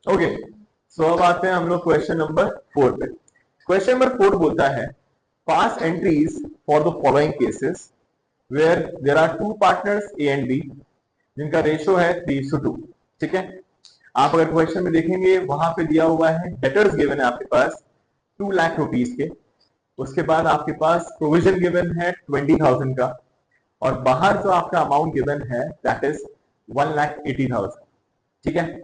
Okay, सो अब आते हैं हम लोग क्वेश्चन नंबर 4 पे। क्वेश्चन नंबर 4 बोलता है pass entries for the following cases where there are two partners A and B जिनका रेशियो है 3:2। ठीक है, आप अगर क्वेश्चन में देखेंगे वहां पे दिया हुआ है डेटर्स गिवन है आपके पास 2 लाख रुपीज के, उसके बाद आपके पास प्रोविजन गिवन है 20,000 का, और बाहर जो आपका अमाउंट गिवन है दैट इज 1,80,000। ठीक है,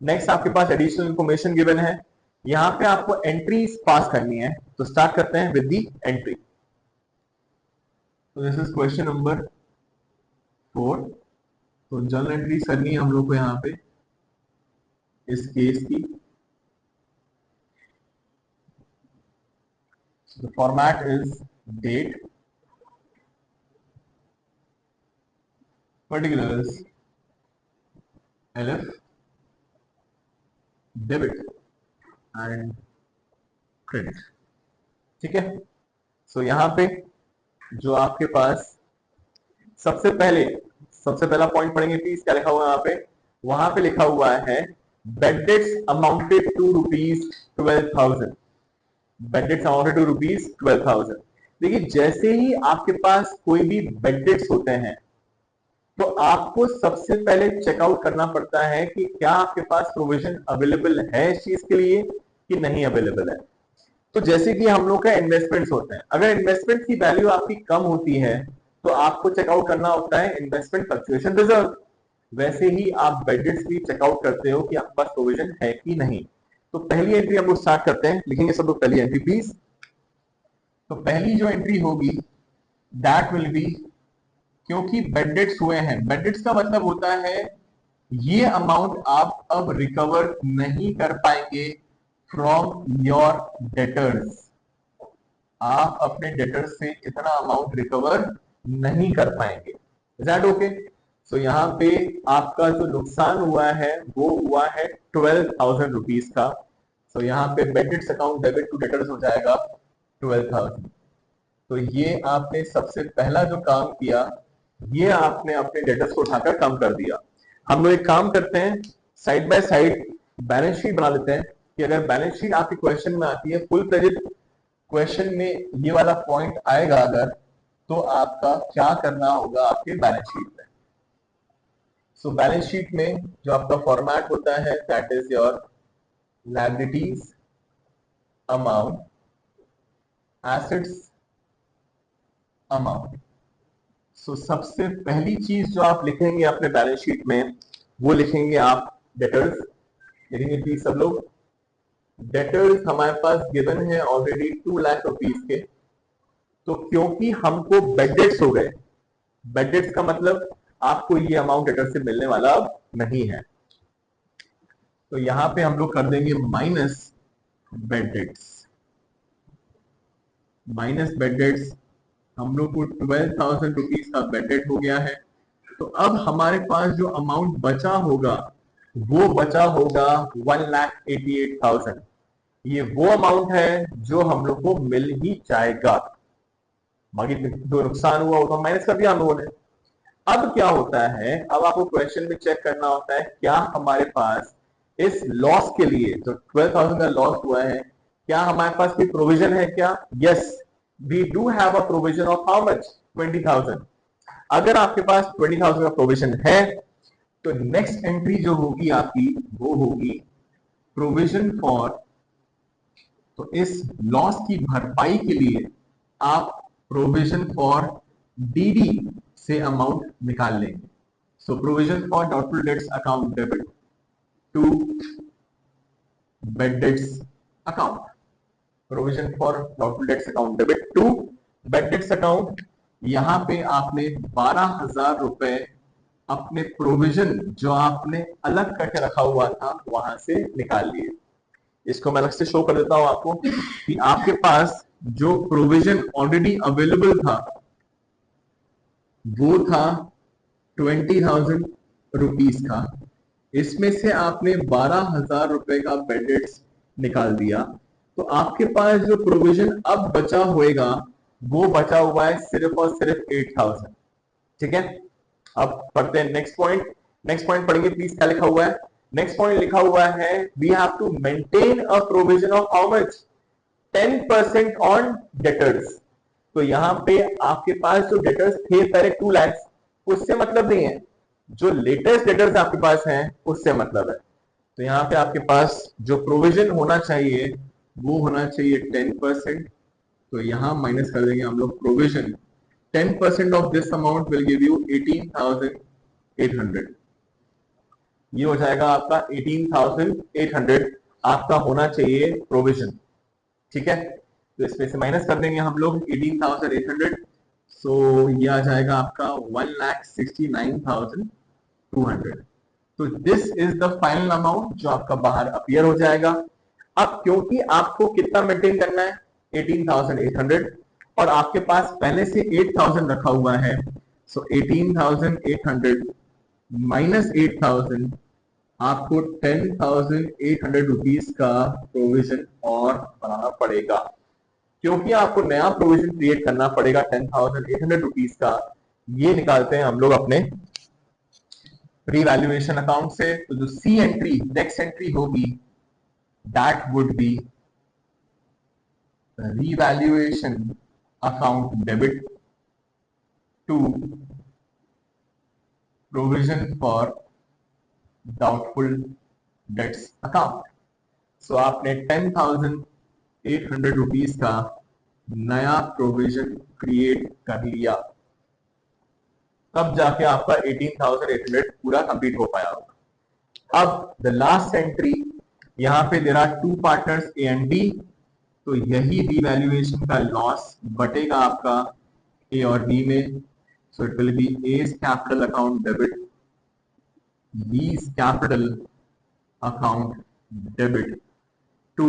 नेक्स्ट आपके पास एडिशनल इंफॉर्मेशन गिवन है, यहां पे आपको एंट्रीज पास करनी है। तो स्टार्ट करते हैं विद दी एंट्री। तो दिस इज क्वेश्चन नंबर 4। तो जर्नल एंट्रीज करनी है हम लोग को यहाँ पे इस केस की। The format is date, particulars, LF, debit and credit. ठीक है, सो यहां पे जो आपके पास सबसे पहला पॉइंट पढ़ेंगे प्लीज, क्या लिखा हुआ है यहाँ पे? वहां पे लिखा हुआ है bad debts amounted to ₹12,000। Bad debts amounted to ₹12,000। देखिए, जैसे ही आपके पास कोई भी बेड डेट्स होते हैं तो आपको सबसे पहले चेकआउट करना पड़ता है कि क्या आपके पास प्रोविजन अवेलेबल है इस चीज के लिए कि नहीं अवेलेबल है। तो जैसे कि हम लोग का इन्वेस्टमेंट्स होते हैं, अगर इन्वेस्टमेंट की वैल्यू आपकी कम होती है तो आपको चेकआउट करना होता है इन्वेस्टमेंट फ्लक्चुएशन रिजर्व। वैसे ही आप बेडजेट्स भी चेकआउट करते हो कि आपके पास प्रोविजन है कि नहीं। तो पहली एंट्री हम लोग स्टार्ट करते हैं, लिखेंगे सब लोग पहली एंट्री प्लीज। तो पहली जो एंट्री होगी दैट विल बी, क्योंकि बेडजेट्स हुए हैं, बेडजेट्स का मतलब होता है ये अमाउंट आप अब रिकवर नहीं कर पाएंगे फ्रॉम योर डेटर्स। आप अपने डेटर्स से इतना अमाउंट रिकवर नहीं कर पाएंगे। Is that okay? सो यहाँ पे आपका जो नुकसान हुआ है वो हुआ है 12,000 रुपीज का। सो यहाँ पे bad debts account debit to debtors हो जाएगा 12,000। तो ये आपने सबसे पहला जो काम किया, ये आपने अपने डेटर्स को उठाकर कम कर दिया। हम लोग एक काम करते हैं, side by side balance sheet बना लेते हैं कि अगर बैलेंस शीट आपके क्वेश्चन में आती है, फुल प्लेजेड क्वेश्चन में ये वाला पॉइंट आएगा अगर, तो आपका क्या करना होगा आपके बैलेंस शीट में। सो बैलेंस शीट में जो आपका फॉर्मेट होता है that is your liabilities amount, assets amount. So सबसे पहली चीज जो आप लिखेंगे अपने बैलेंस शीट में वो लिखेंगे आप डेटर्स। लिखेंगे प्लीज सब लोग। डेटर्स हमारे पास गिवन है ऑलरेडी 2 लाख रुपीज के। तो क्योंकि हमको बेडेट्स हो गए, बेडेट्स का मतलब आपको ये अमाउंट डेटर से मिलने वाला अब नहीं है, तो यहां पे हम लोग कर देंगे माइनस बेडेट्स। माइनस बेडेट्स, हम लोग को 12,000 रुपीज का बेडेट हो गया है। तो अब हमारे पास जो अमाउंट बचा होगा वो बचा होगा 1,88,000। ये वो अमाउंट है जो हम लोग को मिल ही जाएगा। बाकी जो नुकसान हुआ वो तो माइनस कर दिया हम लोगों ने। अब क्या होता है, अब आपको क्वेश्चन में चेक करना होता है क्या हमारे पास इस लॉस के लिए, जो 12,000 का लॉस हुआ है, क्या हमारे पास कोई प्रोविजन है क्या? Yes, we do have a provision of how much? 20,000। अगर आपके पास 20,000 का प्रोविजन है तो नेक्स्ट एंट्री जो होगी आपकी वो होगी प्रोविजन फॉर। तो इस लॉस की भरपाई के लिए आप प्रोविजन फॉर डीडी से अमाउंट निकाल लेंगे। So provision for doubtful debts account debit to bad debts account. Provision for doubtful debts account debit to bad debts account. यहां पे आपने 12,000 रुपए अपने प्रोविजन जो आपने अलग करके रखा हुआ था वहां से निकाल लिए। इसको मैं अलग से शो कर देता हूं आपको कि आपके पास जो प्रोविजन ऑलरेडी अवेलेबल था वो था 20,000 रुपीज का। इसमें से आपने 12,000 रुपए का बेडेट्स निकाल दिया, तो आपके पास जो प्रोविजन अब बचा होएगा वो बचा हुआ है सिर्फ और सिर्फ 8,000। ठीक है, अब पढ़ते हैं नेक्स्ट पॉइंट नेक्स्ट पॉइंट पढ़ेंगे प्लीज, क्या लिखा हुआ है। नेक्स्ट पॉइंट लिखा हुआ है we have to maintain a provision of how much 10% on debtors. तो यहाँ पे आपके पास जो डेटर्स थे पहले 2 लाख, उससे मतलब नहीं है, जो लेटेस्ट डेटर्स आपके पास हैं उससे मतलब है। तो यहाँ पे आपके पास जो प्रोविजन होना चाहिए वो होना चाहिए 10%। तो यहाँ माइनस कर देंगे हम लोग provision, 10% of this amount will give you 18,800। ये हो जाएगा आपका 18,800 आपका होना चाहिए प्रोविजन, ठीक है। तो इसमें से माइनस कर देंगे हम लोग 18,800, सो ये आ जाएगा आपका 1,69,200। तो this is the final amount जो आपका बाहर अपीयर हो जाएगा। अब क्योंकि आपको कितना मेंटेन करना है 18,800 और आपके पास पहले से 8,000 रखा हुआ है, सो 18,800 माइनस 8,000 आपको 10,800 रुपीज का प्रोविजन और बनाना पड़ेगा, क्योंकि आपको नया प्रोविजन क्रिएट करना पड़ेगा 10,800 रुपीज का। ये निकालते हैं हम लोग अपने रीवैल्यूएशन अकाउंट से। तो जो सी एंट्री नेक्स्ट एंट्री होगी that would be revaluation account debit to provision for doubtful debts account. So आपने 10,800 रुपीज का नया प्रोविजन क्रिएट कर लिया, तब जाके आपका 18,800 पूरा कंप्लीट हो पाया होगा। अब द लास्ट एंट्री, यहां पे there are 2 partners A and B, तो यही रीवैल्यूएशन का लॉस बटेगा आपका ए और बी में। So it will be A's capital account debit, B's capital account debit to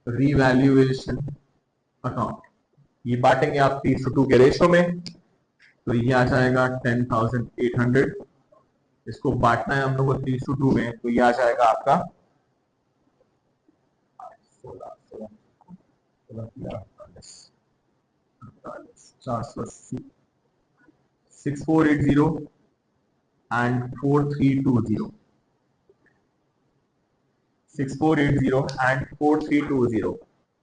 revaluation account. ये बांटेंगे आप 3:2 के रेशो में, तो ये आ जाएगा 10,800। इसको बांटना है हम लोग को 3:2 में, तो ये आ जाएगा आपका 6480 एंड 4320, 6480 एंड 4320।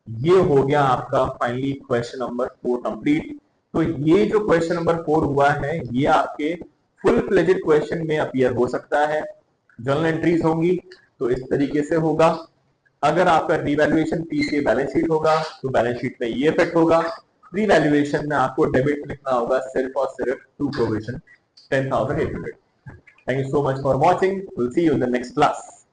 ये हो गया आपका फाइनली क्वेश्चन नंबर 4 कंप्लीट। तो ये जो क्वेश्चन नंबर 4 हुआ है ये आपके फुल फ्लेजेड क्वेश्चन में अपीयर हो सकता है। जर्नल एंट्रीज होंगी तो इस तरीके से होगा। अगर आपका रिवैल्यूएशन पीसीए बैलेंस शीट होगा तो बैलेंस शीट में ये इफेक्ट होगा। रिवैल्यूएशन में आपको डेबिट लिखना होगा सिर्फ और सिर्फ to provision 10,800। Thank you so much for watching, will see you in the next class.